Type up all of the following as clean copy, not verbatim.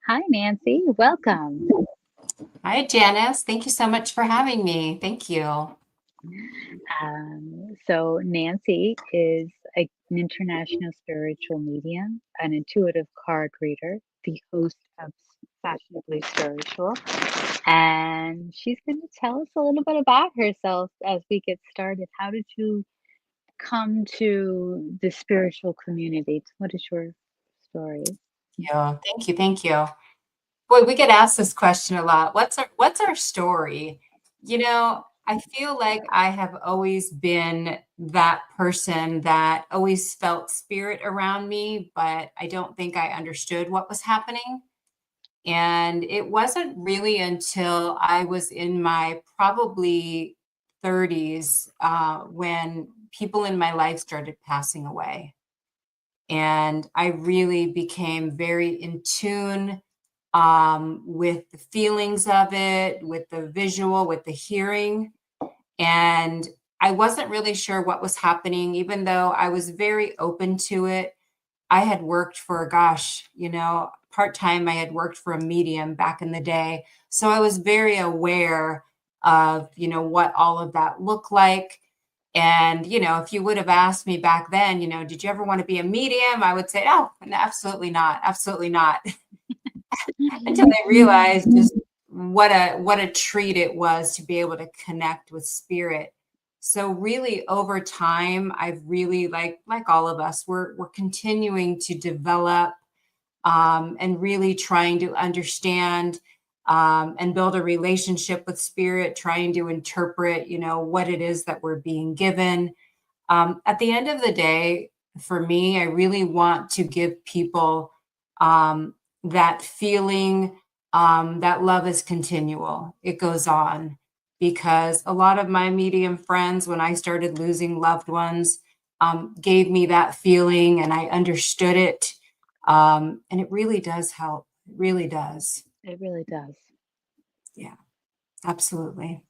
Hi, Nancy. Welcome. Hi, Janice. Thank you so much for having me. Thank you. So, Nancy is an international spiritual medium, an intuitive card reader, the host of Fashionably Spiritual, and she's going to tell us a little bit about herself as we get started. How did you come to the spiritual community? What is your story? Yeah, thank you. Thank you. Boy, we get asked this question a lot. What's our story? I feel like I have always been that person that always felt spirit around me, but I don't think I understood what was happening. And it wasn't really until I was in my probably 30s when people in my life started passing away. And I really became very in tune with the feelings of it, with the visual, with the hearing. And I wasn't really sure what was happening, even though I was very open to it. I had worked for, gosh, part time, I had worked for a medium back in the day. So I was very aware of, what all of that looked like. And, if you would have asked me back then, did you ever want to be a medium? I would say, oh, absolutely not. Absolutely not. Until I realized just what a treat it was to be able to connect with spirit. So really over time, I've really like all of us, we're continuing to develop and really trying to understand and build a relationship with spirit, trying to interpret, what it is that we're being given. At the end of the day, for me, I really want to give people that feeling that love is continual. It goes on because a lot of my medium friends, when I started losing loved ones, gave me that feeling and I understood it. And it really does help. It really does. It really does. Yeah, absolutely.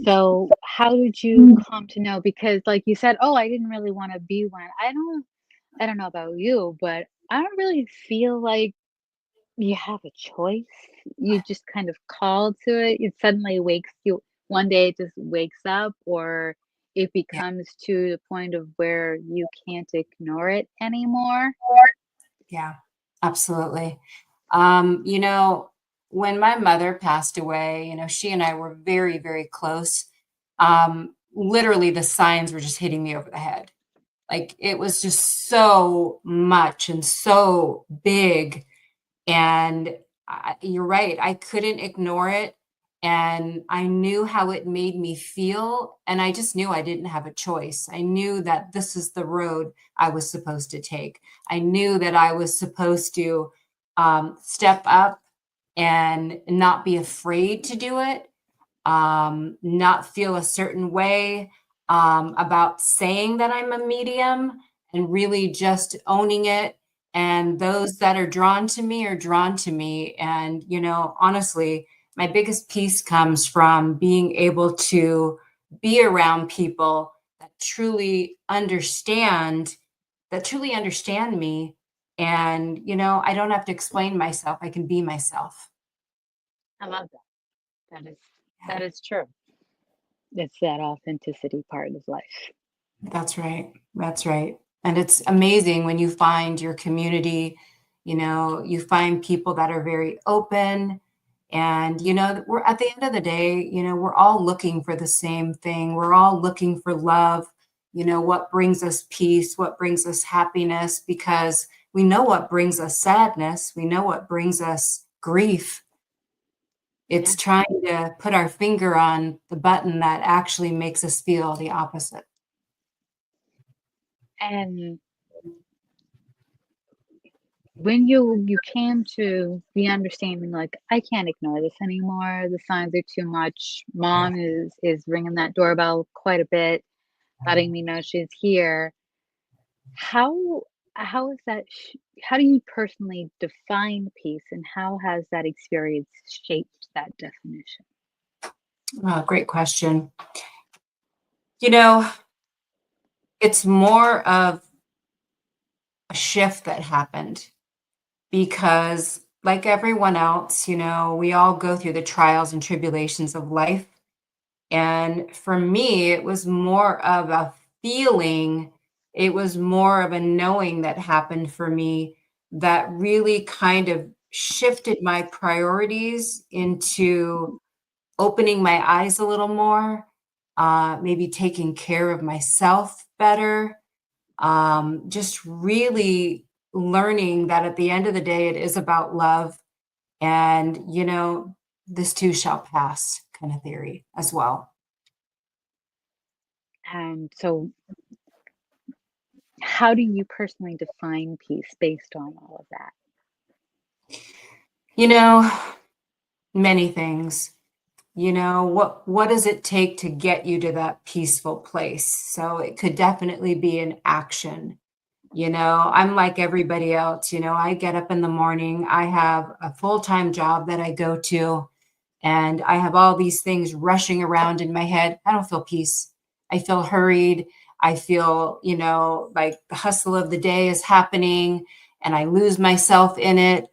So, how did you come to know? Because, like you said, oh, I didn't really want to be one. I don't know about you, but I don't really feel like you have a choice. You just kind of call to it. It suddenly wakes you one day, it just wakes up, or it Yeah. becomes to the point of where you can't ignore it anymore. Yeah, absolutely. You know, when my mother passed away, she and I were very, very close. Literally, the signs were just hitting me over the head. Like it was just so much and so big. And you're right, I couldn't ignore it. And I knew how it made me feel. And I just knew I didn't have a choice. I knew that this is the road I was supposed to take. I knew that I was supposed to step up and not be afraid to do it, not feel a certain way about saying that I'm a medium and really just owning it. And those that are drawn to me are drawn to me. And, honestly, my biggest piece comes from being able to be around people that truly understand me. And, I don't have to explain myself. I can be myself. I love that. That is Yeah. that is true. It's that authenticity part of life. That's right. That's right. And it's amazing when you find your community, you find people that are very open. And, we're at the end of the day, we're all looking for the same thing. We're all looking for love, what brings us peace, what brings us happiness, because we know what brings us sadness. We know what brings us grief. It's Yeah. trying to put our finger on the button that actually makes us feel the opposite. And when you came to the understanding, like, I can't ignore this anymore, the signs are too much, mom is ringing that doorbell quite a bit, letting me know she's here. How how is that how do you personally define peace, and how has that experience shaped that definition? Oh, great question. You know, it's more of a shift that happened because like everyone else, we all go through the trials and tribulations of life. And for me, it was more of a feeling, it was more of a knowing that happened for me that really kind of shifted my priorities into opening my eyes a little more, maybe taking care of myself better, just really learning that at the end of the day, it is about love. And, this too shall pass kind of theory as well. And so, how do you personally define peace based on all of that? You know, many things. What does it take to get you to that peaceful place? So it could definitely be an action. I'm like everybody else, I get up in the morning, I have a full-time job that I go to, and I have all these things rushing around in my head. I don't feel peace. I feel hurried. I feel, like the hustle of the day is happening and I lose myself in it.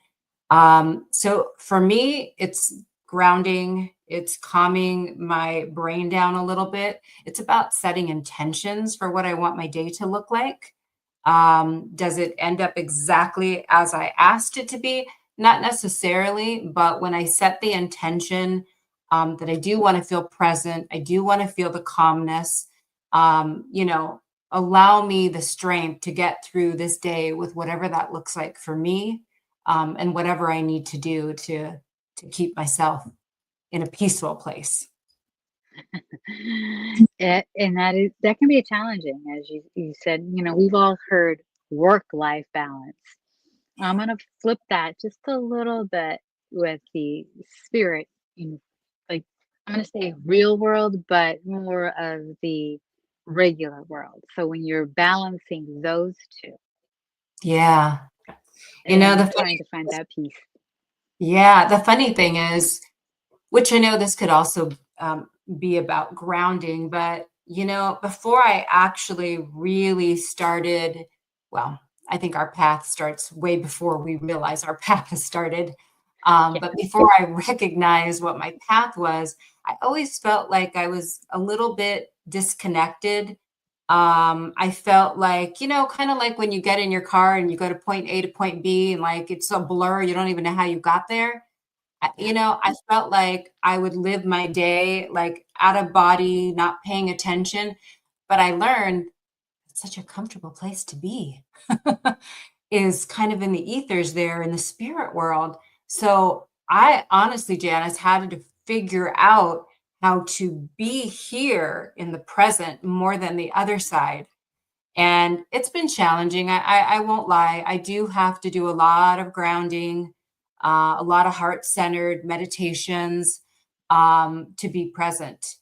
So for me, it's grounding, it's calming my brain down a little bit. It's about setting intentions for what I want my day to look like. Does it end up exactly as I asked it to be? Not necessarily, but when I set the intention that I do want to feel present, I do want to feel the calmness, um, you know, allow me the strength to get through this day with whatever that looks like for me, and whatever I need to do to keep myself in a peaceful place. And that can be challenging, as you said. We've all heard work-life balance. I'm gonna flip that just a little bit with the spirit, in, like, I'm gonna say real world, but more of the regular world. So when you're balancing those two Yeah. and The trying funny, to find that peace. yeah, the funny thing is, which I know this could also be about grounding, but before I actually really started, well, I think our path starts way before we realize our path has started. Yeah. But before I recognized what my path was, I always felt like I was a little bit disconnected. I felt like, kind of like when you get in your car and you go to point A to point B and like it's a blur, you don't even know how you got there. Yeah. I felt like I would live my day like out of body, not paying attention. But I learned it's such a comfortable place to be, is kind of in the ethers there in the spirit world. So I honestly, Janice, had to figure out how to be here in the present more than the other side. And it's been challenging. I won't lie. I do have to do a lot of grounding, a lot of heart-centered meditations, to be present,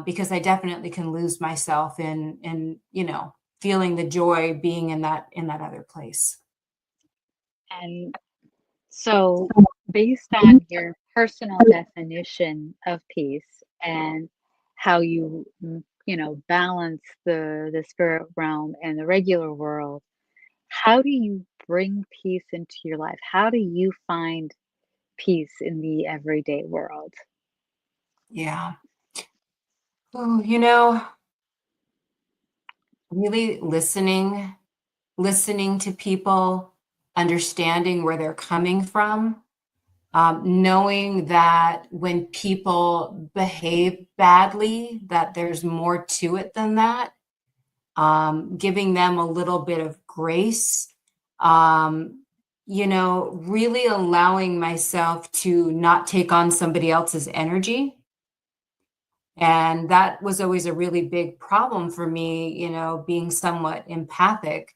because I definitely can lose myself in feeling the joy being in that other place. And so, based on your personal definition of peace and how you, balance the spirit realm and the regular world, how do you bring peace into your life? How do you find peace in the everyday world? Yeah. Oh, really listening to people, understanding where they're coming from. Knowing that when people behave badly, that there's more to it than that, giving them a little bit of grace, really allowing myself to not take on somebody else's energy. And that was always a really big problem for me, being somewhat empathic.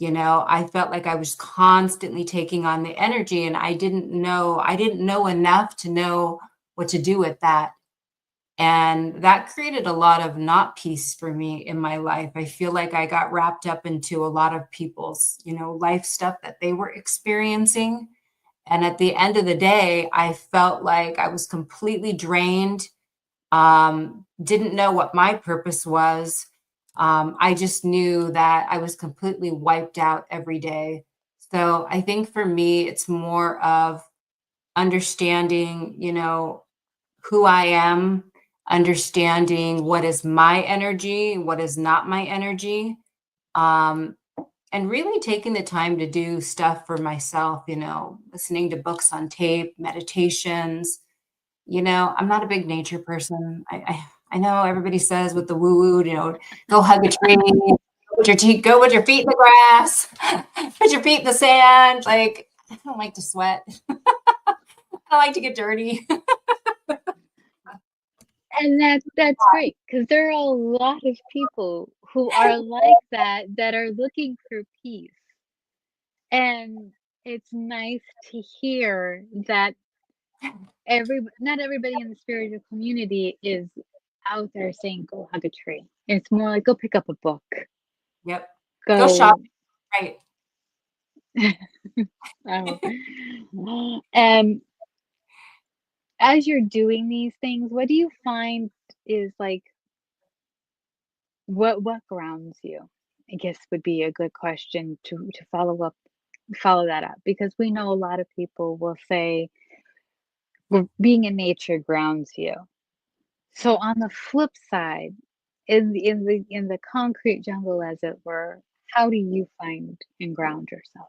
I felt like I was constantly taking on the energy and I didn't know enough to know what to do with that. And that created a lot of not peace for me in my life. I feel like I got wrapped up into a lot of people's, life stuff that they were experiencing. And at the end of the day, I felt like I was completely drained, didn't know what my purpose was. I just knew that I was completely wiped out every day. So I think for me, it's more of understanding, who I am, understanding what is my energy, what is not my energy, um, and really taking the time to do stuff for myself, listening to books on tape, meditations. I'm not a big nature person. I know everybody says with the woo woo, go hug a tree, go with your feet in the grass, put your feet in the sand. Like, I don't like to sweat. I like to get dirty. And that's great because there are a lot of people who are like that, that are looking for peace. And it's nice to hear that not everybody in the spiritual community is out there saying, "Go hug a tree." It's more like, "Go pick up a book. Yep. Go Go." shopping. Right. Oh. Um, as you're doing these things, what do you find is like what grounds you? I guess would be a good question to follow that up, because we know a lot of people will say, well, being in nature grounds you. So on the flip side, in the concrete jungle, as it were, how do you find and ground yourself?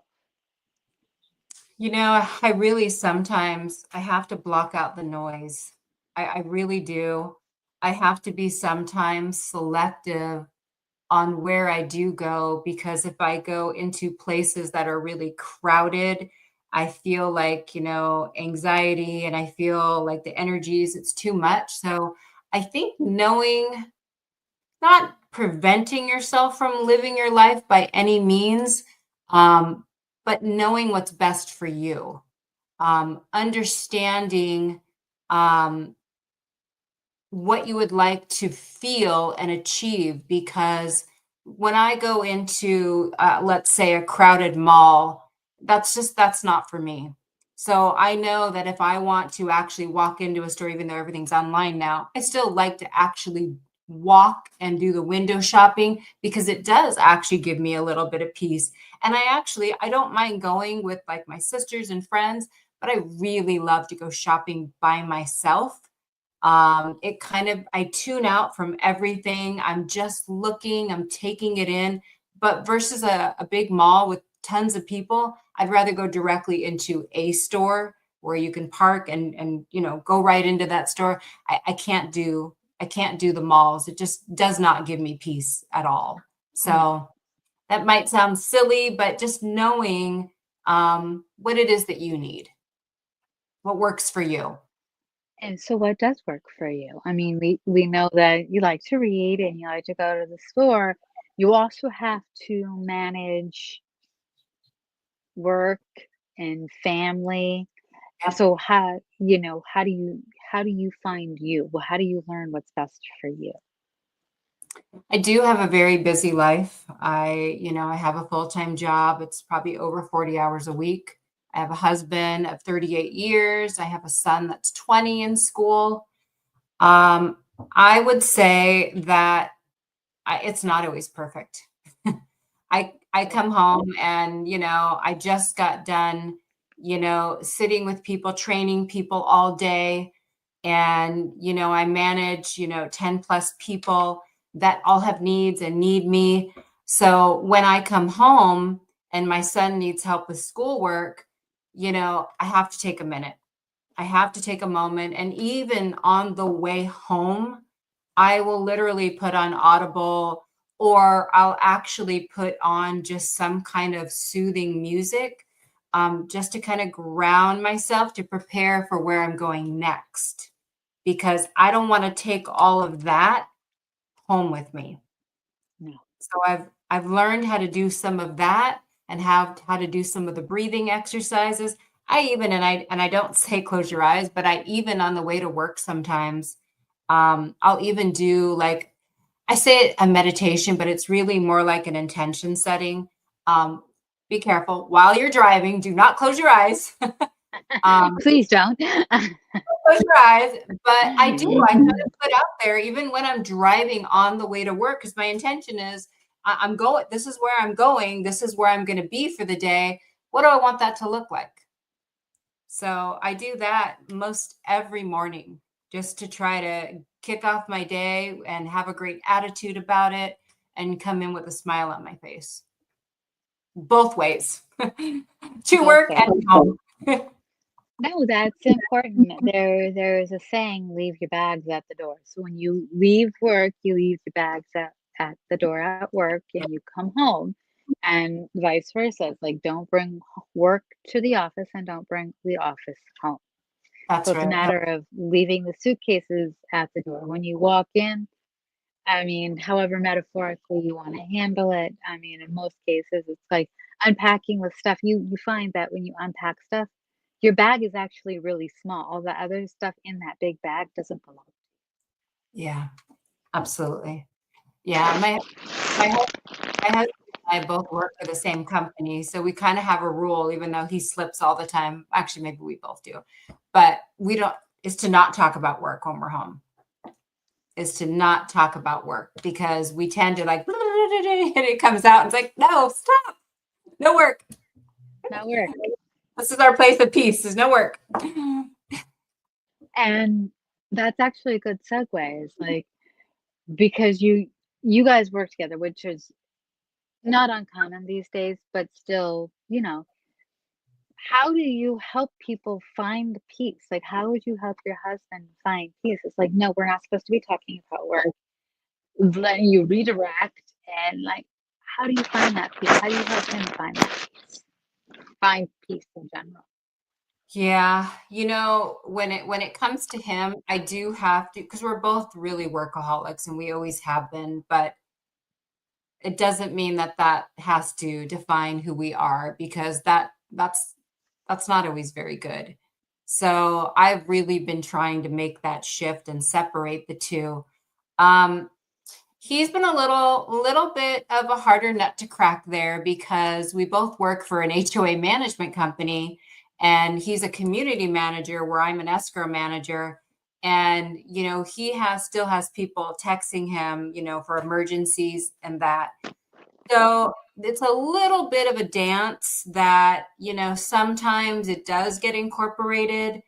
I really sometimes I have to block out the noise. I really do. I have to be sometimes selective on where I do go, because if I go into places that are really crowded, I feel like, anxiety, and I feel like the energies, it's too much. So I think knowing, not preventing yourself from living your life by any means, um, but knowing what's best for you, understanding um, what you would like to feel and achieve. Because when I go into, let's say, a crowded mall, that's not for me. So I know that if I want to actually walk into a store, even though everything's online now, I still like to actually walk and do the window shopping, because it does actually give me a little bit of peace. And I don't mind going with like my sisters and friends, but I really love to go shopping by myself. I tune out from everything. I'm just looking, I'm taking it in. But versus a big mall with tons of people, I'd rather go directly into a store where you can park and go right into that store. I can't do the malls. It just does not give me peace at all. No. So that might sound silly, but just knowing what it is that you need, what works for you. And so what does work for you? I mean, we know that you like to read and you like to go to the store. You also have to manage work and family. Yep. So how do you find you? Well, how do you learn what's best for you? I do have a very busy life. I have a full-time job. It's probably over 40 hours a week. I have a husband of 38 years. I have a son that's 20 in school. Um, I would say that it's not always perfect. I Yeah. come home and, I just got done, sitting with people, training people all day. And, I manage, 10 plus people that all have needs and need me. So when I come home and my son needs help with schoolwork, I have to take a minute. I have to take a moment. And even on the way home, I will literally put on Audible, or I'll actually put on just some kind of soothing music, just to kind of ground myself to prepare for where I'm going next, because I don't want to take all of that home with me. No. So I've learned how to do some of that, and how to do some of the breathing exercises. I don't say close your eyes, but I even on the way to work sometimes, I'll even do, like, I say a meditation, but it's really more like an intention setting. Um, be careful while you're driving. Do not close your eyes. um, Please don't. Close your eyes. But I do. I kind of put out there, even when I'm driving on the way to work, because my intention is, I'm going. This is where I'm going. This is where I'm going to be for the day. What do I want that to look like? So I do that most every morning just to try to kick off my day and have a great attitude about it and come in with a smile on my face. Both ways. To Both work ways. and home. No, that's important. There's a saying, leave your bags at the door. So when you leave work, you leave your bags at the door at work and you come home and vice versa. It's like don't bring work to the office and don't bring the office home. So That's it's a right. matter of leaving the suitcases at the door. When you walk in, I mean, however metaphorically you want to handle it. I mean, in most cases, it's like unpacking with stuff. You find that when you unpack stuff, your bag is actually really small. All the other stuff in that big bag doesn't belong. Yeah, absolutely. Yeah, my husband and I both work for the same company, so we kinda have a rule even though he slips all the time. Actually, maybe we both do, but we don't is to not talk about work when we're home, is to not talk about work because we tend to like and it comes out and it's like, "No, stop. No work. Not work. This is our place of peace. There's no work." And that's actually a good segue. Is like because you guys work together, which is not uncommon these days, but still, how do you help people find peace? Like, how would you help your husband find peace? It's like, no, we're not supposed to be talking about work. Letting you redirect and like, how do you find that peace? How do you help him find that peace? Find peace in general. Yeah, when it comes to him, I do have to because we're both really workaholics and we always have been, but it doesn't mean that that has to define who we are because that's not always very good. So I've really been trying to make that shift and separate the two. Um, he's been a little bit of a harder nut to crack there because we both work for an HOA management company and he's a community manager where I'm an escrow manager. And he still has people texting him, for emergencies and that. So it's a little bit of a dance that, sometimes it does get incorporated.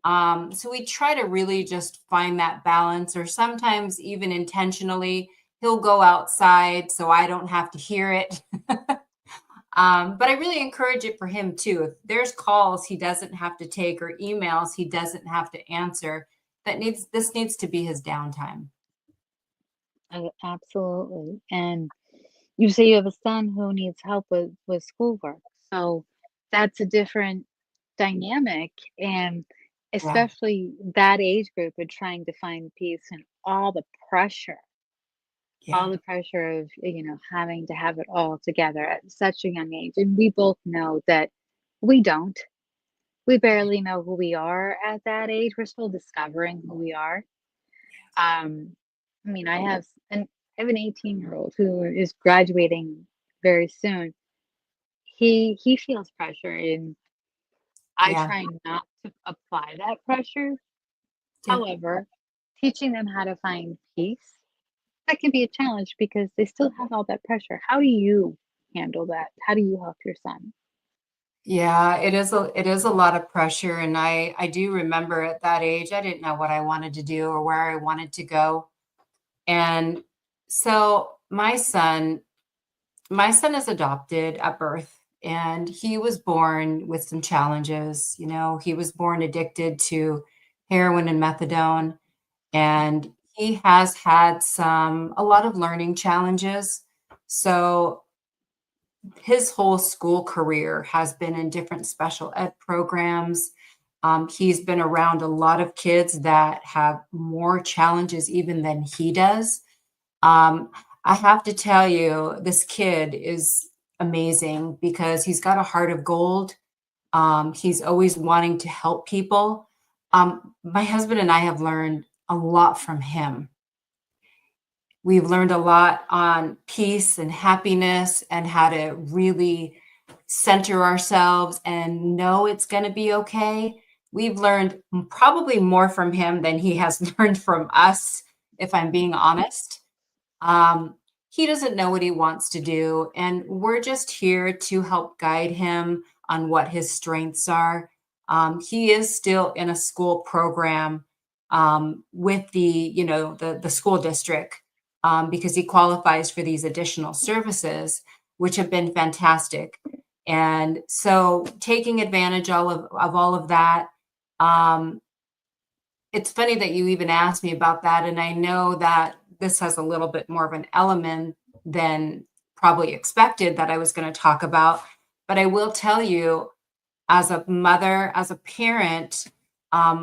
So we try to really just find that balance, or sometimes even intentionally, he'll go outside so I don't have to hear it. But I really encourage it for him too. If there's calls he doesn't have to take or emails he doesn't have to answer, this needs to be his downtime. Absolutely. And you say you have a son who needs help with schoolwork. So that's a different dynamic. And Yeah, especially that age group of trying to find peace and all yeah, the pressure of, having to have it all together at such a young age. And we both know that we don't. We barely know who we are at that age. We're still discovering who we are. I mean, I have an 18-year-old who is graduating very soon. He feels pressure, and I yeah, try not to apply that pressure. yeah. However, teaching them how to find peace, that can be a challenge because they still have all that pressure. How do you handle that? How do you help your son? Yeah, it is a lot of pressure, and I do remember at that age, I didn't know what I wanted to do or where I wanted to go. And so my son is adopted at birth, and he was born with some challenges. He was born addicted to heroin and methadone, and he has had a lot of learning challenges. So his whole school career has been in different special ed programs. He's been around a lot of kids that have more challenges even than he does. Um, I have to tell you, this kid is amazing because he's got a heart of gold. He's always wanting to help people. My husband and I have learned a lot from him. We've learned a lot on peace and happiness and how to really center ourselves and know it's going to be okay. We've learned probably more from him than he has learned from us, if I'm being honest. Um, he doesn't know what he wants to do, and we're just here to help guide him on what his strengths are. He is still in a school program with the school district because he qualifies for these additional services, which have been fantastic. And so taking advantage of all of that. Um, it's funny that you even asked me about that. And I know that this has a little bit more of an element than probably expected that I was going to talk about. But I will tell you, as a mother, as a parent,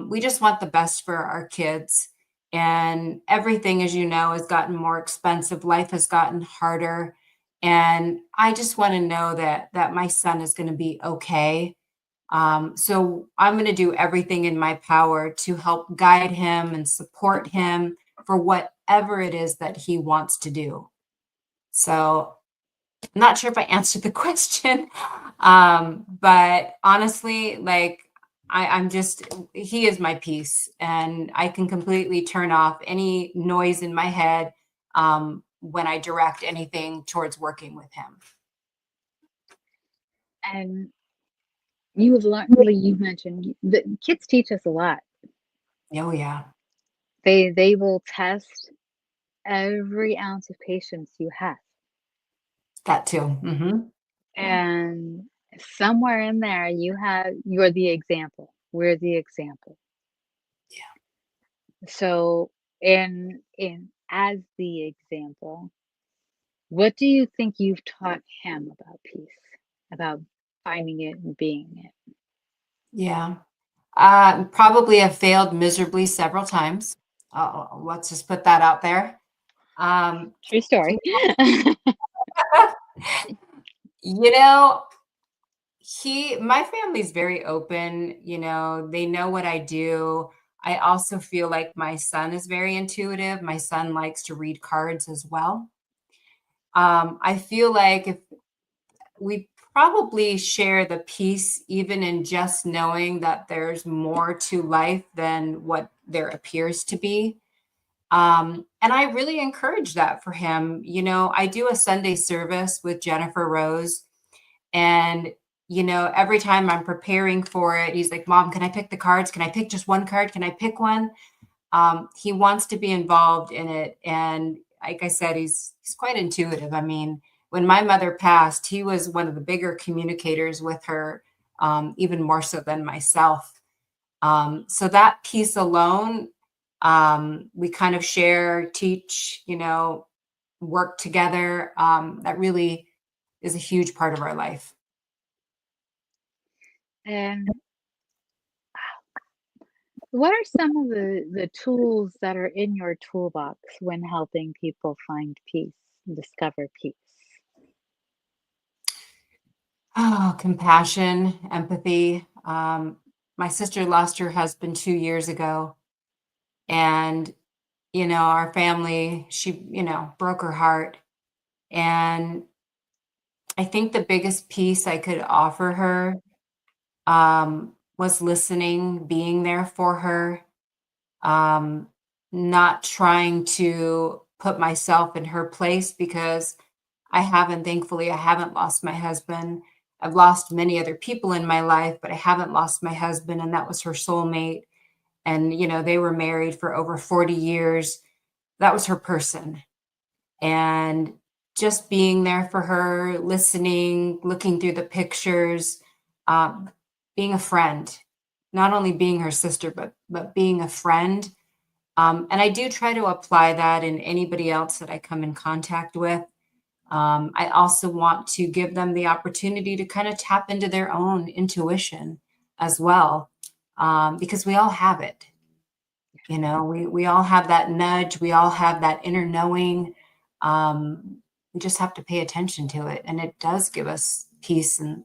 we just want the best for our kids. And everything, as you know, has gotten more expensive. Life has gotten harder. And I just want to know that my son is going to be okay. So I'm going to do everything in my power to help guide him and support him for whatever it is that he wants to do. So I'm not sure if I answered the question, but honestly, like I'm just, he is my peace, and I can completely turn off any noise in my head when I direct anything towards working with him. And you have learned, like you mentioned, the kids teach us a lot. Oh yeah, They will test every ounce of patience you have. that too. And somewhere in there you're the example. We're the example. So in as the example, what do you think you've taught him about peace? About finding it and being it? Yeah. Probably have failed miserably several times. Let's just put that out there. Um, True story. you know, my family's very open. They know what I do. I also feel like my son is very intuitive. My son likes to read cards as well. I feel like if we probably share the peace, even in just knowing that there's more to life than what there appears to be. And I really encourage that for him. I do a Sunday service with Jennifer Rose, and every time I'm preparing for it, he's like, "Mom, can I pick the cards? Can I pick just one card? Can I pick one?" He wants to be involved in it, and like I said, he's quite intuitive. I mean, when my mother passed, he was one of the bigger communicators with her, even more so than myself. So that piece alone, we kind of share, teach, work together. That really is a huge part of our life. And what are some of the tools that are in your toolbox when helping people find peace, discover peace? Oh, compassion, empathy. My sister lost her husband 2 years ago, and our family, she, broke her heart. And I think the biggest piece I could offer her was listening, being there for her, um, not trying to put myself in her place because thankfully, I haven't lost my husband. I've lost many other people in my life, but I haven't lost my husband, and that was her soulmate. And, they were married for over 40 years. That was her person. And just being there for her, listening, looking through the pictures, um, being a friend, not only being her sister, but being a friend. And I do try to apply that in anybody else that I come in contact with. I also want to give them the opportunity to kind of tap into their own intuition as well, because we all have it. We all have that nudge. We all have that inner knowing. We just have to pay attention to it, and it does give us peace and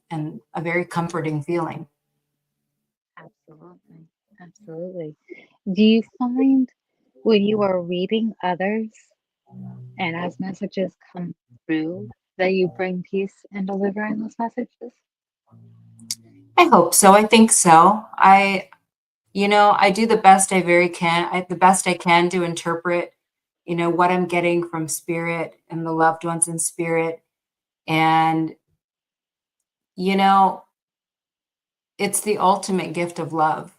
a very comforting feeling. Absolutely. Absolutely. Do you find when you are reading others and as messages come through that you bring peace in delivering those messages? I hope so. I think so. I do the best I can to interpret, what I'm getting from spirit and the loved ones in spirit. And, you know, it's the ultimate gift of love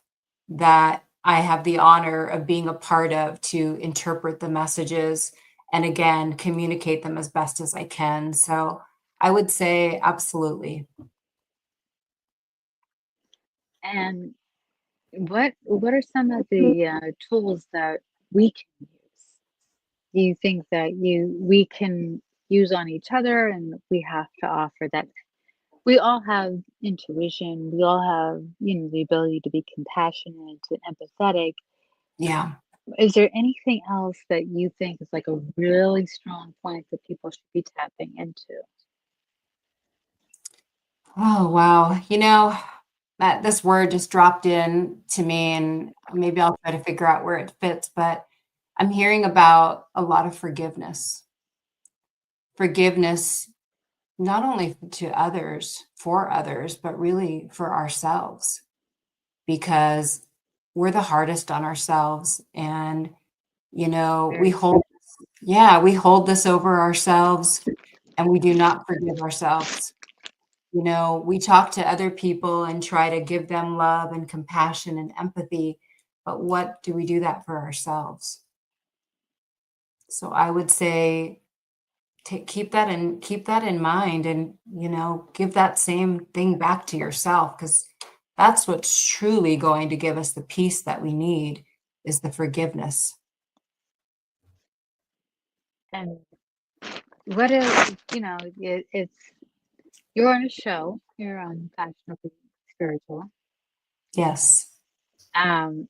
that I have the honor of being a part of to interpret the messages and again communicate them as best as I can. So I would say absolutely. And what are some of the tools that we can use? Do you think that we can use on each other, and we have to offer that? We all have intuition. We all have, the ability to be compassionate and empathetic. Yeah. Is there anything else that you think is like a really strong point that people should be tapping into? Oh, wow. That this word just dropped in to me, and maybe I'll try to figure out where it fits, but I'm hearing about a lot of forgiveness. Forgiveness, not only to others, for others, but really for ourselves, because we're the hardest on ourselves. And, we Very true. hold, yeah, we hold this over ourselves and we do not forgive ourselves. We talk to other people and try to give them love and compassion and empathy, but what do we do that for ourselves? So I would say keep that in mind, and give that same thing back to yourself, because that's what's truly going to give us the peace that we need, is the forgiveness. And what is, it's you're on a show. You're on Fashionably Spiritual. Yes. Um,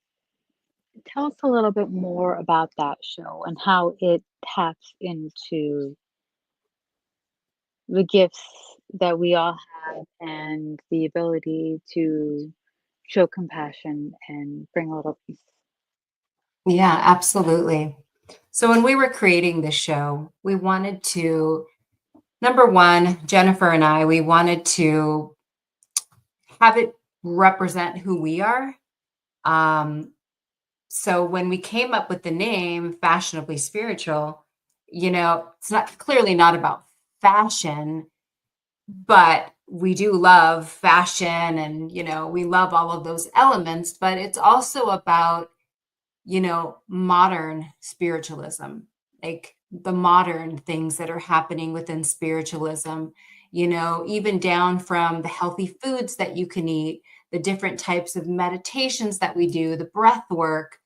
Tell us a little bit more about that show and how it taps into the gifts that we all have and the ability to show compassion and bring a little peace. Yeah, absolutely. So when we were creating this show, we wanted to, number one, Jennifer and I, we wanted to have it represent who we are. Um, so when we came up with the name Fashionably Spiritual, it's not clearly not about fashion, but we do love fashion, and we love all of those elements, but it's also about modern spiritualism, like the modern things that are happening within spiritualism, even down from the healthy foods that you can eat, the different types of meditations that we do, the breath work.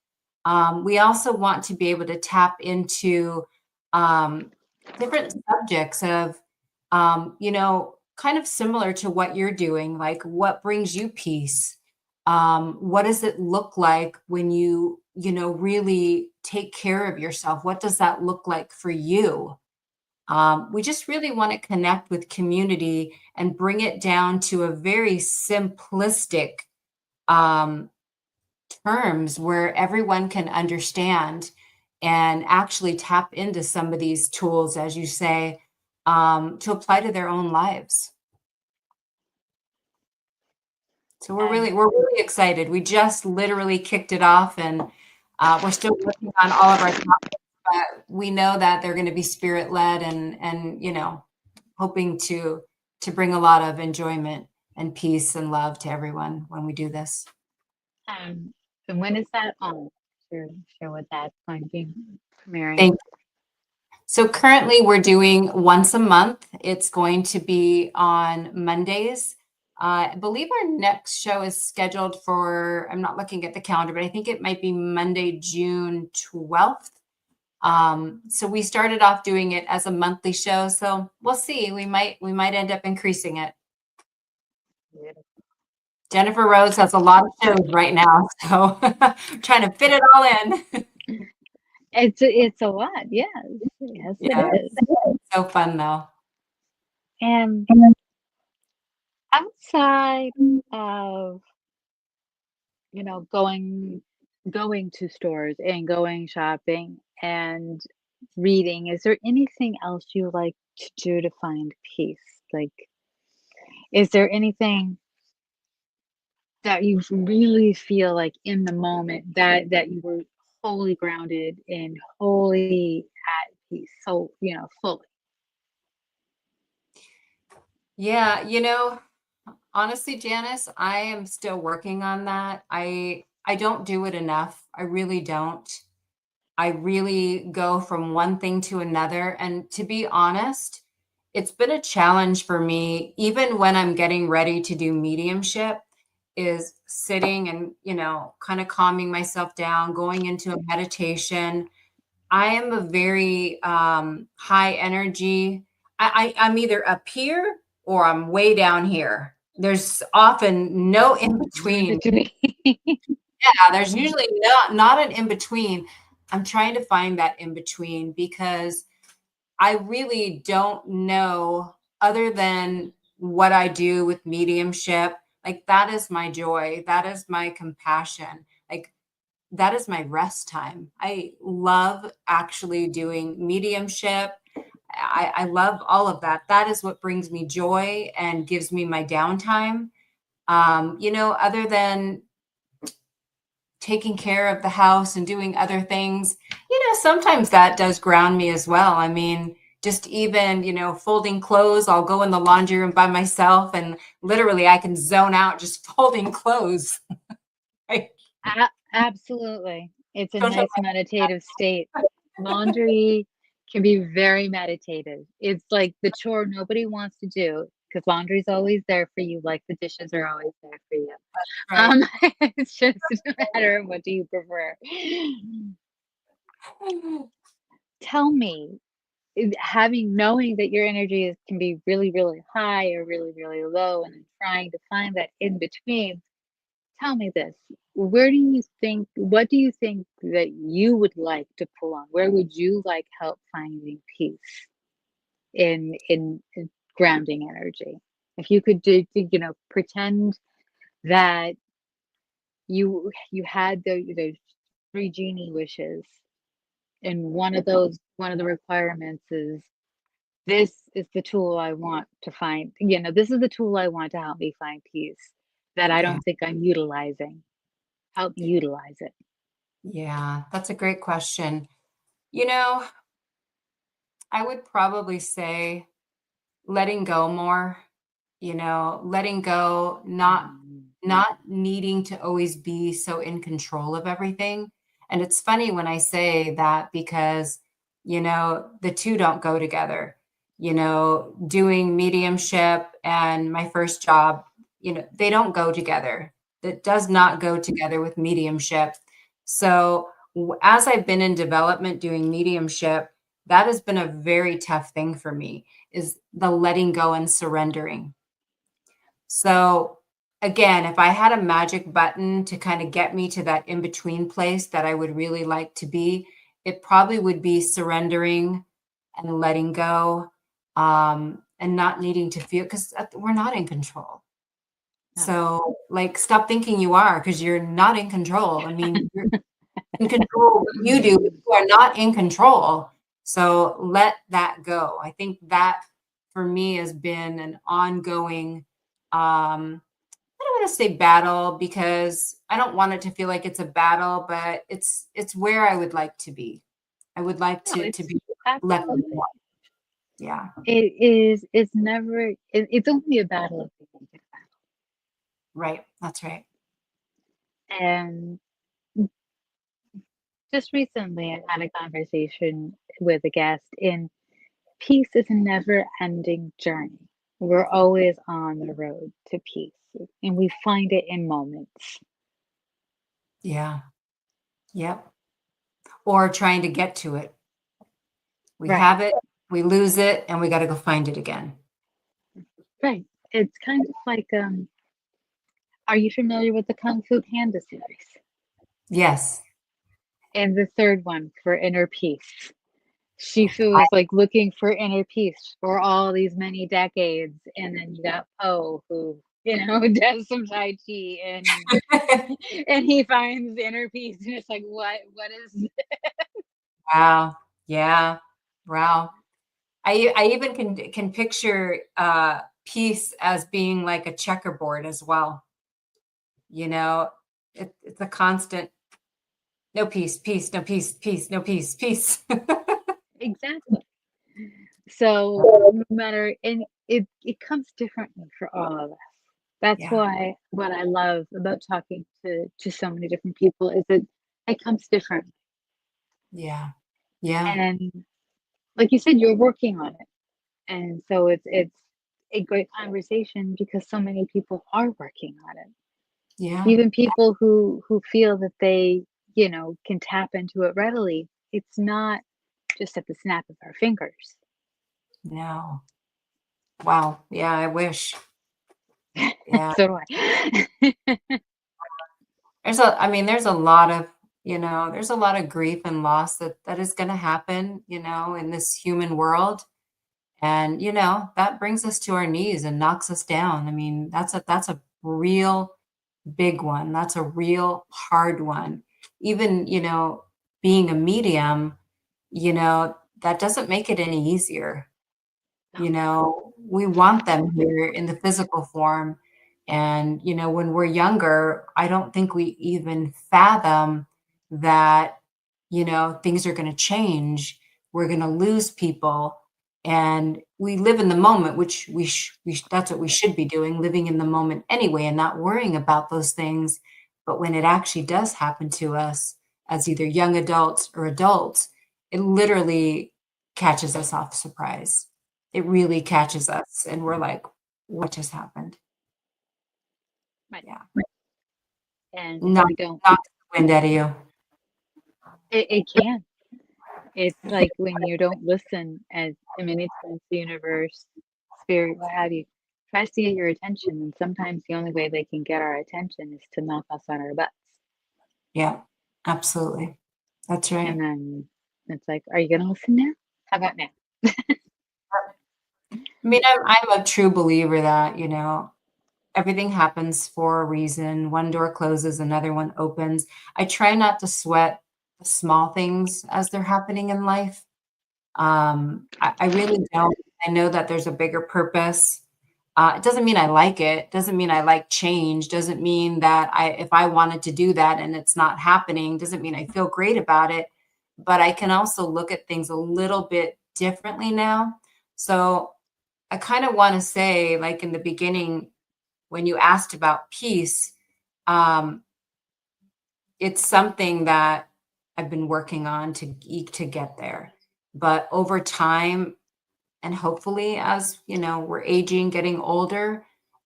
We also want to be able to tap into um, different subjects of, kind of similar to what you're doing, like what brings you peace. What does it look like when really take care of yourself? What does that look like for you? We just really want to connect with community and bring it down to a very simplistic um, terms where everyone can understand and actually tap into some of these tools, as you say, to apply to their own lives. So we're And really we're really excited. We just literally kicked it off, and we're still working on all of our topics, but we know that they're going to be spirit led, and hoping to bring a lot of enjoyment and peace and love to everyone when we do this. um, and when is that on? Share what that's going to be premiering. Thank So currently we're doing once a month. It's going to be on Mondays. I believe our next show is scheduled for, I'm not looking at the calendar, but I think it might be Monday, June 12th. So we started off doing it as a monthly show. So we'll see. We might end up increasing it. Jennifer Rose has a lot of shows right now, so trying to fit it all in. It's a lot, yes. Yes, it Yeah, is. it's so fun though. And outside of, going to stores and going shopping and reading, is there anything else you like to do to find peace? Like, is there anything that you really feel like in the moment that you were wholly grounded and wholly at peace, so, fully? Yeah, Honestly, Janice, I am still working on that. I don't do it enough. I really don't. I really go from one thing to another. And to be honest, it's been a challenge for me, even when I'm getting ready to do mediumship, is sitting and, kind of calming myself down, going into a meditation. I am a very high energy. I'm either up here or I'm way down here. There's often no in In between. between. Yeah, there's usually not an in between. I'm trying to find that in between because I really don't know other than what I do with mediumship. Like that is my joy. That is my compassion. Like that is my rest time. I love actually doing mediumship. I love all of that. That is what brings me joy and gives me my downtime. Other than taking care of the house and doing other things, sometimes that does ground me as well. I mean, just even, folding clothes, I'll go in the laundry room by myself and literally I can zone out just folding clothes. Right? Absolutely. It's a Don't show nice meditative state. Laundry can be very meditative. It's like the chore nobody wants to do because laundry's always there for you, like the dishes are always there for you. right. It's just a matter of what do you prefer. Tell me, knowing that your energy can be really, really high or really, really low, and then trying to find that in between. Tell me this. What do you think that you would like to pull on? Where would you like help finding peace in grounding energy? If you could pretend that you had those three genie wishes, and one of the requirements is this is the tool I want to find, this is the tool I want to help me find peace that I Yeah. don't think I'm utilizing. Help me utilize it. Yeah, that's a great question. You know, I would probably say letting go more, letting go, Mm. not needing to always be so in control of everything. And it's funny when I say that because, the two don't go together. Doing mediumship and my first job, they don't go together. That does not go together with mediumship. So as I've been in development doing mediumship, that has been a very tough thing for me is the letting go and surrendering. So again, if I had a magic button to kind of get me to that in between place that I would really like to be, it probably would be surrendering and letting go, and not needing to feel because we're not in control. No. So, like, stop thinking you are because you're not in control. I mean, you're in control of what you do, but you are not in control. So let that go. I think that for me has been an ongoing, I don't want to say battle because I don't want it to feel like it's a battle, but it's where I would like to be. I would like No, to it's be left absolutely. alone. Yeah, It's never it's only a battle if we make it a right. That's right. battle. And just recently I had a conversation with a guest, and peace is a never ending journey. We're always on the road to peace, and we find it in moments. Yeah. Yep. Or trying to get to it. We Right, have it, we lose it, and we got to go find it again. right. It's kind of like, are you familiar with the Kung Fu Panda series? Yes. And the third one for inner peace. Shifu is like looking for inner peace for all these many decades, and then you got Poe who, does some Tai Chi and and he finds inner peace, and it's like, what is Wow. Yeah. Wow. I even can picture peace as being like a checkerboard as well. You know, it's a constant no peace, peace, no peace, peace, no peace, peace. exactly? So no matter, and it comes differently for all of us. That's Yeah. why what I love about talking to so many different people is that it comes different. Yeah. Yeah. And like you said, you're working on it. And so it's a great conversation because so many people are working on it. Yeah. Even people who feel that they, can tap into it readily, it's not just at the snap of our fingers. No. Wow. Yeah, I wish. Yeah. So do I. I mean, there's a lot of, there's a lot of grief and loss that is going to happen, in this human world. And, that brings us to our knees and knocks us down. I mean, that's a real big one. That's a real hard one. Even, being a medium, that doesn't make it any easier. We want them here in the physical form. And, when we're younger, I don't think we even fathom that, things are going to change. We're going to lose people. And we live in the moment, which that's what we should be doing, living in the moment anyway, and not worrying about those things. But when it actually does happen to us as either young adults or adults, it literally catches us off surprise. It really catches us, and we're like, "What just happened?" Right. Yeah. And Knock we don't. knock the wind out of you. It can. It's like when you don't listen, as I mean, it's the universe, spirit, what have you, tries to get your attention, and sometimes the only way they can get our attention is to knock us on our butts. Yeah, absolutely. That's And right. then it's like, are you gonna listen now? How about now? I mean, I'm a true believer that, everything happens for a reason. One door closes, another one opens. I try not to sweat the small things as they're happening in life. I really don't. I know that there's a bigger purpose. It doesn't mean I like it. Doesn't mean I like change. Doesn't mean that if I wanted to do that and it's not happening, doesn't mean I feel great about it. But I can also look at things a little bit differently now. So I kind of want to say, like in the beginning, when you asked about peace, um, it's something that I've been working on to get there. But over time, and hopefully as we're aging, getting older,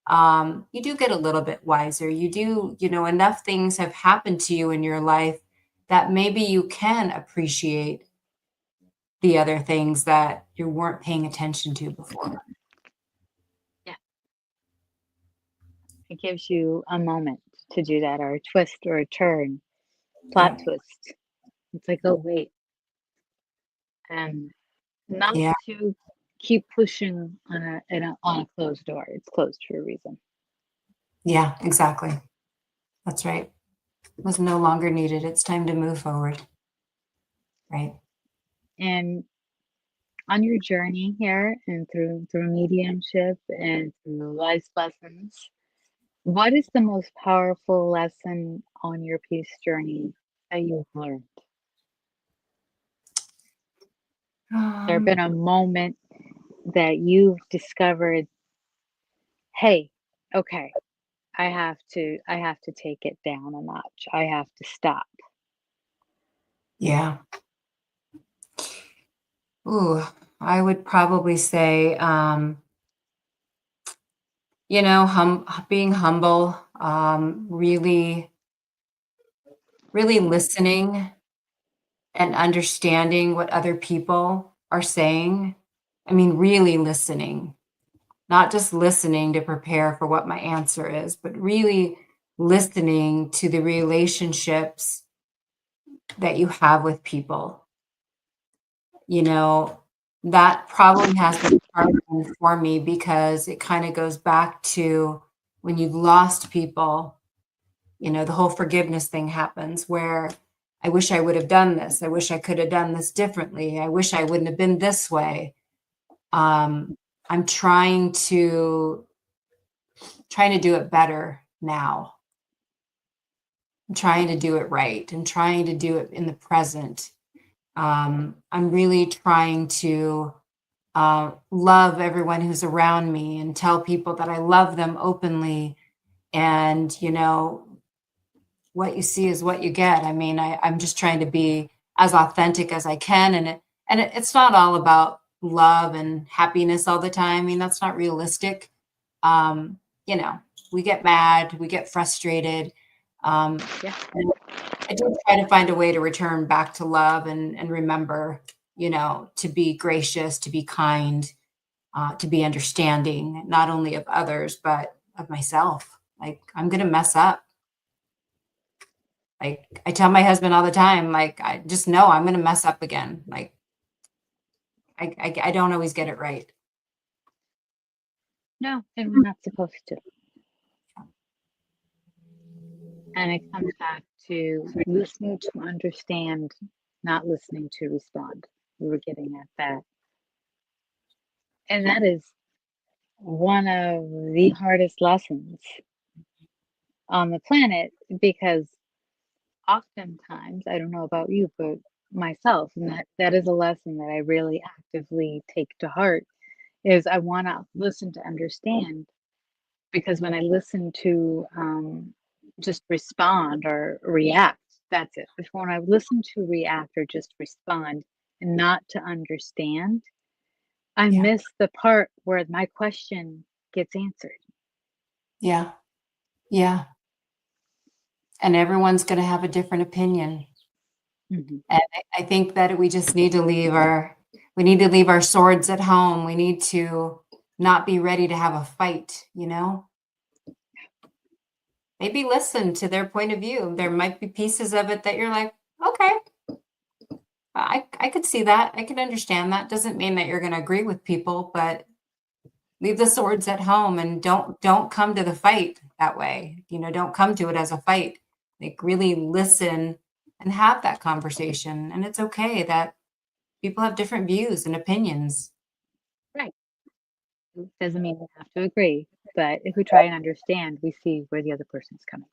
you do get a little bit wiser. You do, enough things have happened to you in your life that maybe you can appreciate the other things that you weren't paying attention to before. Yeah, it gives you a moment to do that, or a twist, or a turn, plot Yeah. twist. It's like, oh wait, and not Yeah. to keep pushing on a closed door. It's closed for a reason. Yeah, exactly. That's right. It was no longer needed. It's time to move forward. Right. And on your journey here, and through mediumship and through life's lessons, what is the most powerful lesson on your peace journey that you've learned? There Um, been a moment that you've discovered, hey, okay, I have to take it down a notch. I have to stop. yeah. Ooh, I would probably say, being humble, really, really listening and understanding what other people are saying. I mean, really listening, not just listening to prepare for what my answer is, but really listening to the relationships that you have with people. You know, that probably has been a hard one for me because it kind of goes back to when you've lost people, the whole forgiveness thing happens where I wish I would have done this. I wish I could have done this differently. I wish I wouldn't have been this way. Um, I'm trying to do it better now. I'm trying to do it right and trying to do it in the present. I'm really trying to love everyone who's around me and tell people that I love them openly And, what you see is what you get. I mean, I'm just trying to be as authentic as I can. It's not all about love and happiness all the time. I mean, that's not realistic. Um, you know, we get mad, we get frustrated. Yeah. And I do try to find a way to return back to love and remember, to be gracious, to be kind, to be understanding, not only of others, but of myself. Like, I'm going to mess up. Like, I tell my husband all the time, like, I just know I'm going to mess up again. Like, I don't always get it right. No, and we're not supposed to. And it comes back to listening to understand, not listening to respond. We were getting at that. And that is one of the hardest lessons on the planet because oftentimes, I don't know about you, but myself, and that is a lesson that I really actively take to heart is I want to listen to understand because when I listen to just respond or react, that's it. If when I listen to react or just respond and not to understand, I Yeah. miss the part where my question gets answered. Yeah. Yeah. And everyone's going to have a different opinion. Mhm. And I think that we just need to leave our swords at home. We need to not be ready to have a fight, Maybe listen to their point of view. There might be pieces of it that you're like, okay, I could see that. I could understand that. Doesn't mean that you're going to agree with people, but leave the swords at home and don't come to the fight that way. Don't come to it as a fight. Like, really listen and have that conversation. And it's okay that people have different views and opinions. Right. Doesn't mean we have to agree, but if we try and understand, we see where the other person's coming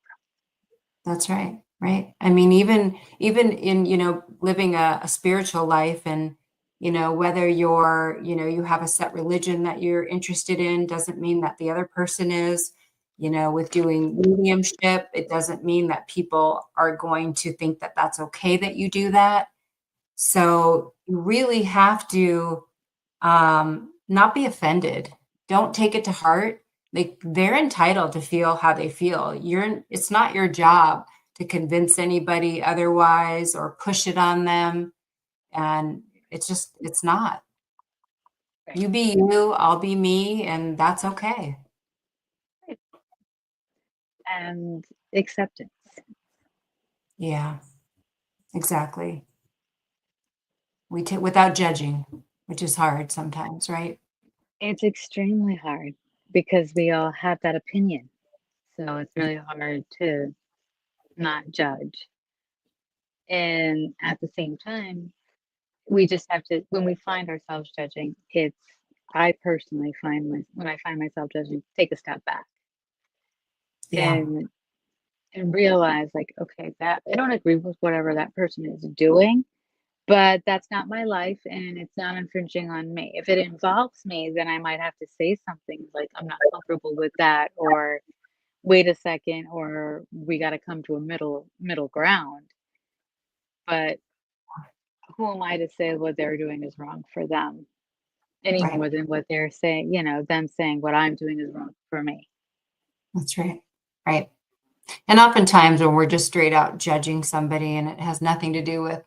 That's right. Right. I mean, even in, living a spiritual life and, whether you have a set religion that you're interested in doesn't mean that the other person is, with doing mediumship, it doesn't mean that people are going to think that that's okay that you do that. So you really have to not be offended. Don't take it to heart. Like, they're entitled to feel how they feel. It's not your job to convince anybody otherwise or push it on them. And it's not. from. Right. You be you, I'll be me, and that's okay. Right. And acceptance. Yeah, exactly. We take without judging, which is hard sometimes, right? It's extremely hard because we all have that opinion. So it's really hard to not judge. And at the same time, we just have to, when we find ourselves judging, I personally when I find myself judging, take a step back Yeah, and realize like, okay, that I don't agree with whatever that person is doing, but that's not my life and it's not infringing on me. If it involves me, then I might have to say something like, I'm not comfortable with that, or wait a second, or we got to come to a middle ground. But who am I to say what they're doing is wrong for them any right. more than what they're saying, them saying what I'm doing is wrong for me. That's right. Right. And oftentimes when we're just straight out judging somebody and it has nothing to do with,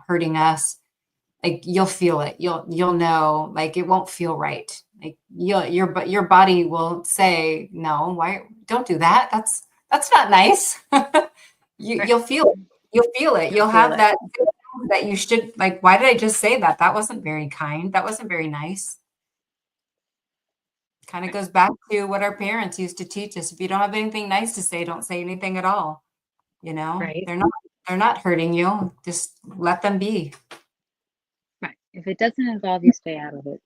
hurting us, like, you'll feel it. You'll know, like, it won't feel right. Like, your body will say, no, why don't do that? That's not nice. Right. You'll feel it. You'll feel it. You'll You'll feel have it. that you should, like, why did I just say that? That wasn't very kind. That wasn't very nice. Kind of Right. goes back to what our parents used to teach us. If you don't have anything nice to say, don't say anything at all. Right. They're not hurting you. Just let them be. Right. If it doesn't involve you, stay out of it.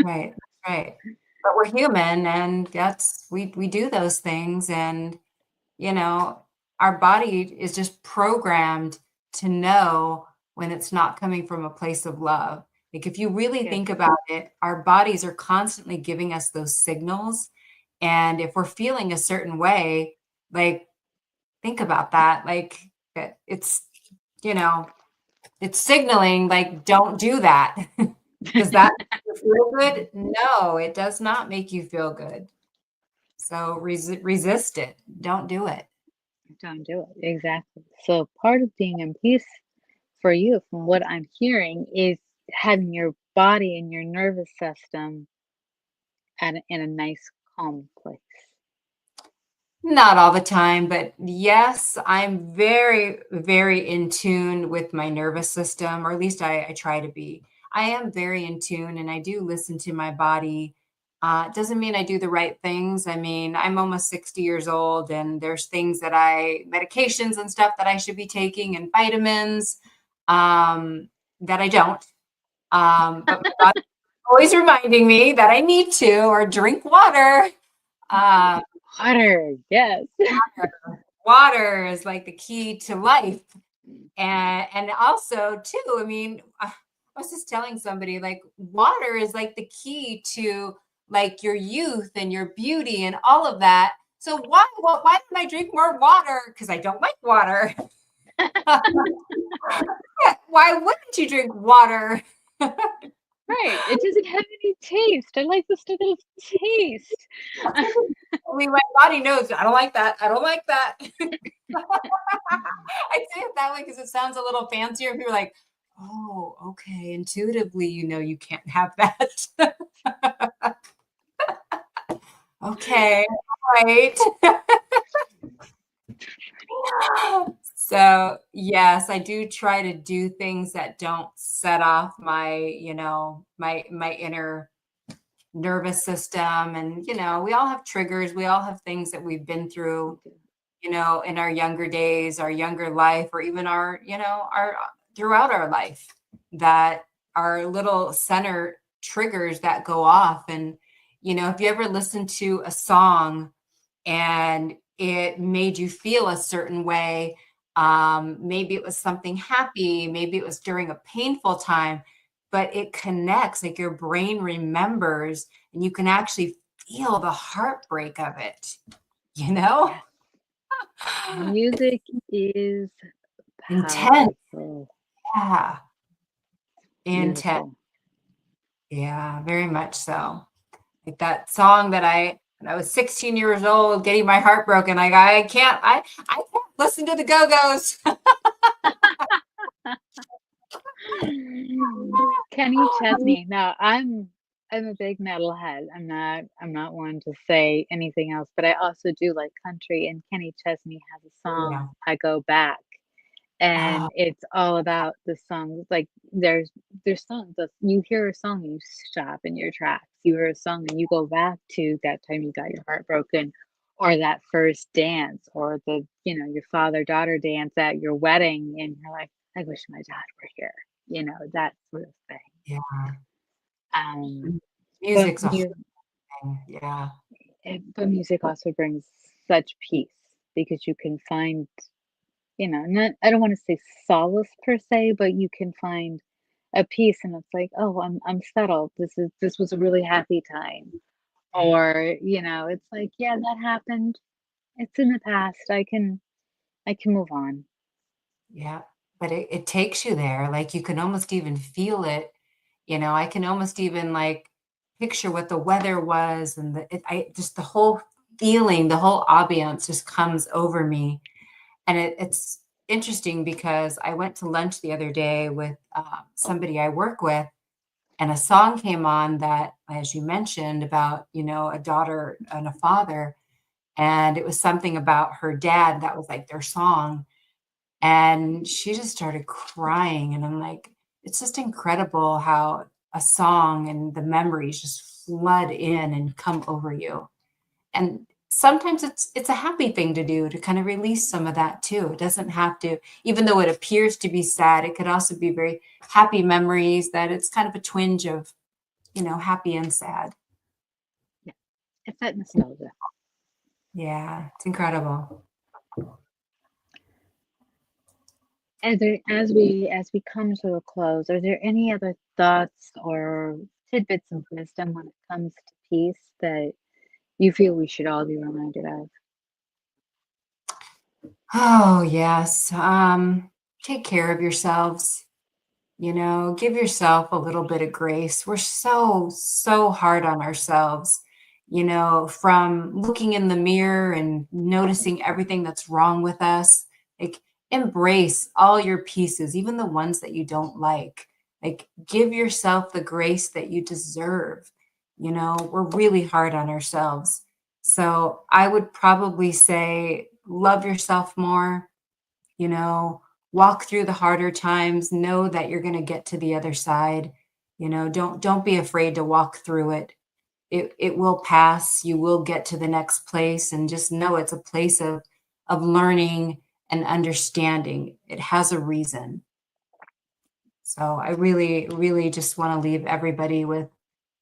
Right, right. But we're human and we do those things and, you know, our body is just programmed to know when it's not coming from a place of love. Like, if you really Yes. think about it, our bodies are constantly giving us those signals. And if we're feeling a certain way, like, think about that. Like, it's, you know, it's signaling, like, don't do that. Does that make you feel good? No, it does not make you feel good. So resist it. Don't do it. Don't do it. Exactly. So part of being in peace for you, from what I'm hearing, is having your body and your nervous system in a nice, calm place. Not all the time, but yes, I'm very, very in tune with my nervous system, or at least I try to be. I am very in tune and I do listen to my body. It doesn't mean I do the right things. I mean, I'm almost 60 years old and there's things that medications and stuff that I should be taking and vitamins that I don't. But my body's always reminding me that I need to, or drink water. Um, Water, yes. Water is like the key to life. And also too, I mean, I was just telling somebody, like, water is like the key to, like, your youth and your beauty and all of that. So why don't I drink more water? Because I don't like water. Why wouldn't you drink water? Right. It doesn't have any taste. I like the stuff that has taste. I mean, my body knows I don't like that. I don't like that. I say it that way because it sounds a little fancier. People are like, oh, okay. Intuitively, you can't have that. Okay, all right. So, yes, I do try to do things that don't set off my inner nervous system. And, we all have triggers. We all have things that we've been through, in our younger days, our younger life, or even our throughout our life, that are little center triggers that go off. And, if you ever listen to a song and it made you feel a certain way, maybe it was something happy, maybe it was during a painful time, but it connects, like your brain remembers, and you can actually feel the heartbreak of it, you know? Yes. Music is Intense. powerful. Yeah. Intense. Beautiful. Yeah, very much so. Like that song that when I was 16 years old, getting my heart broken. Like I can't listen to the Go-Go's. Kenny Chesney. Now, I'm a big metalhead. I'm not one to say anything else, but I also do like country, and Kenny Chesney has a Yeah. song, "I Go Back," Oh, and it's all about the songs. Like there's songs that you hear a song and you stop in your tracks. You hear a song and you go back to that time you got your heart broken, or that first dance, or your father-daughter dance at your wedding, and you're like, I wish my dad were here. That sort of thing. yeah. Um, but Music's a whole mu- thing. Yeah. but music also brings such peace, because you can find, not, I don't want to say solace per se, but you can find a peace, and it's like, oh, I'm settled. This was a really happy time. Or, it's like, yeah, that happened. It's in the past. I can move on. Yeah. But it takes you there. Like you can almost even feel it. I can almost even like picture what the weather was, and just the whole feeling, the whole ambiance just comes over me. And it's interesting because I went to lunch the other day with somebody I work with, and a song came on that, as you mentioned, about, a daughter and a father. And it was something about her dad that was like their song. And she just started crying. And I'm like, it's just incredible how a song and the memories just flood in and come over you. And sometimes it's a happy thing to do, to kind of release some of that too. It doesn't have to, even though it appears to be sad, it could also be very happy memories, that it's kind of a twinge of, happy and sad. Yeah, it's that nostalgia. Yeah, it's incredible. As we come to a close, are there any other thoughts or tidbits of wisdom when it comes to peace that you feel we should all be reminded of? Oh, yes. Take care of yourselves. You know, give yourself a little bit of grace. We're so, so hard on ourselves, you know, from looking in the mirror and noticing everything that's wrong with us. Like, embrace all your pieces, even the ones that you don't like. Like, give yourself the grace that you deserve. You know, we're really hard on ourselves. So I would probably say, love yourself more, you know, walk through the harder times, know that you're going to get to the other side. You know, don't be afraid to walk through it. It will pass. You will get to the next place, and just know it's a place of learning and understanding. It has a reason. So I really, really just want to leave everybody with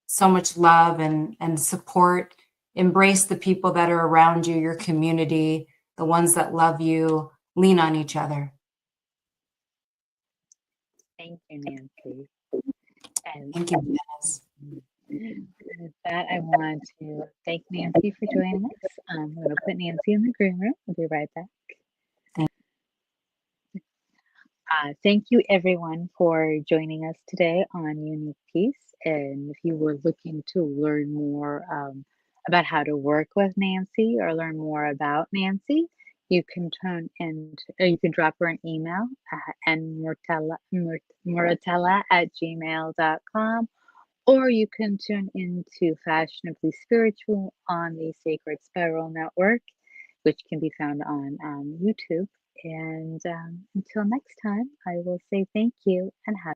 so much love and support. Embrace the people that are around you, your community, the ones that love you. Lean on each other. Thank you, Nancy. And Thank you, Dennis. with that, I want to thank Nancy for joining us. I'm going to put Nancy in the green room. I'll be right back. Thank Thank you, everyone, for joining us today on Unique Peace. And if you were looking to learn more about how to work with Nancy or learn more about Nancy, you can you can drop her an email at muratalla@gmail.com, or you can tune into Fashionably Spiritual on the Sacred Spiral Network, which can be found on YouTube. And until next time, I will say thank you and have